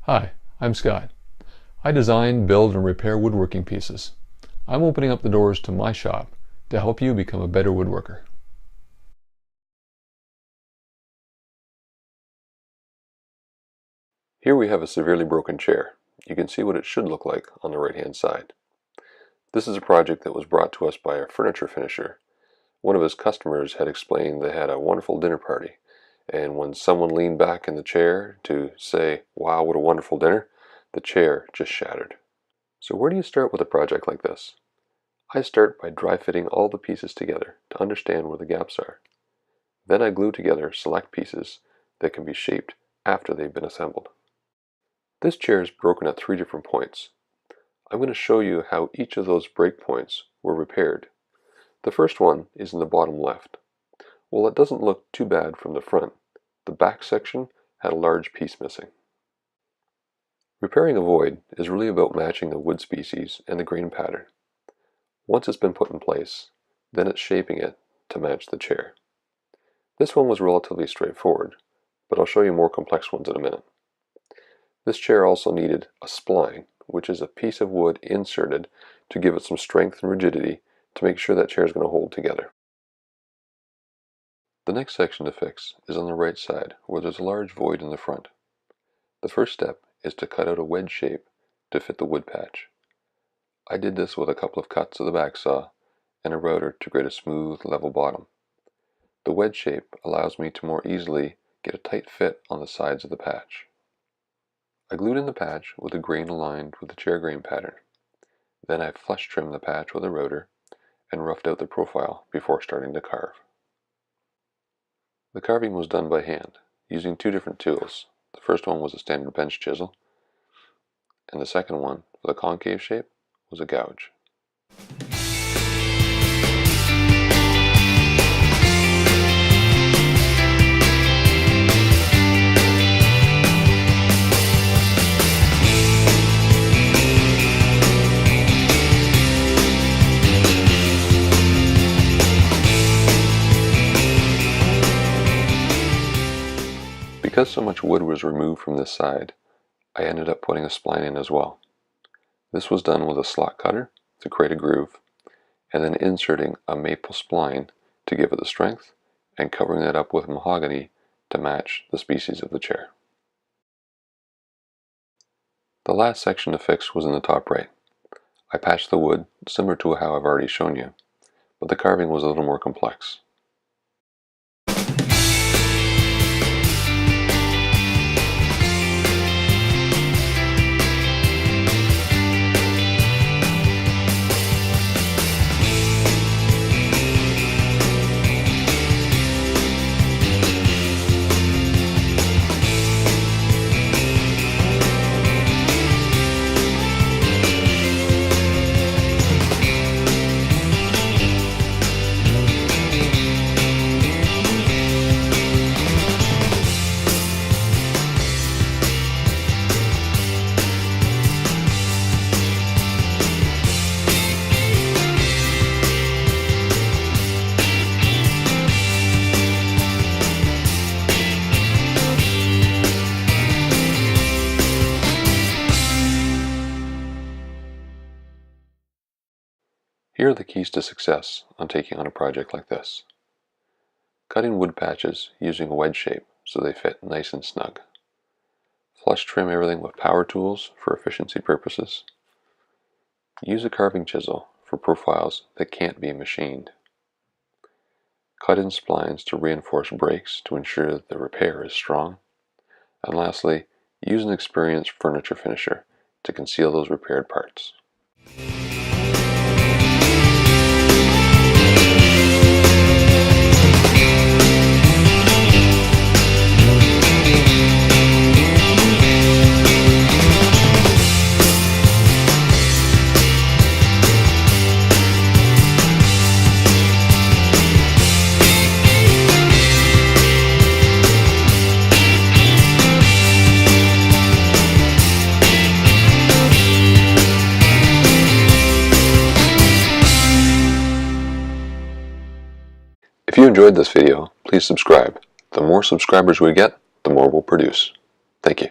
Hi, I'm Scott. I design, build, and repair woodworking pieces. I'm opening up the doors to my shop to help you become a better woodworker. Here we have a severely broken chair. You can see what it should look like on the right-hand side. This is a project that was brought to us by a furniture finisher. One of his customers had explained they had a wonderful dinner party, and when someone leaned back in the chair to say, "Wow, what a wonderful dinner," the chair just shattered. So where do you start with a project like this? I start by dry fitting all the pieces together to understand where the gaps are. Then I glue together select pieces that can be shaped after they've been assembled. This chair is broken at 3 different points. I'm going to show you how each of those break points were repaired. The first one is in the bottom left. Well, it doesn't look too bad from the front. The back section had a large piece missing. Repairing a void is really about matching the wood species and the grain pattern. Once it's been put in place, then it's shaping it to match the chair. This one was relatively straightforward, but I'll show you more complex ones in a minute. This chair also needed a spline, which is a piece of wood inserted to give it some strength and rigidity to make sure that chair is going to hold together. The next section to fix is on the right side, where there's a large void in the front. The first step is to cut out a wedge shape to fit the wood patch. I did this with a couple of cuts of the back saw and a router to create a smooth, level bottom. The wedge shape allows me to more easily get a tight fit on the sides of the patch. I glued in the patch with the grain aligned with the chair grain pattern. Then I flush trimmed the patch with a router and roughed out the profile before starting to carve. The carving was done by hand, using 2 different tools. The first one was a standard bench chisel, and the second one, for the concave shape, was a gouge. Because so much wood was removed from this side, I ended up putting a spline in as well. This was done with a slot cutter to create a groove, and then inserting a maple spline to give it the strength, and covering that up with mahogany to match the species of the chair. The last section to fix was in the top right. I patched the wood similar to how I've already shown you, but the carving was a little more complex. Here are the keys to success on taking on a project like this. Cutting wood patches using a wedge shape so they fit nice and snug. Flush trim everything with power tools for efficiency purposes. Use a carving chisel for profiles that can't be machined. Cut in splines to reinforce breaks to ensure that the repair is strong. And lastly, use an experienced furniture finisher to conceal those repaired parts. If you enjoyed this video, please subscribe. The more subscribers we get, the more we'll produce. Thank you.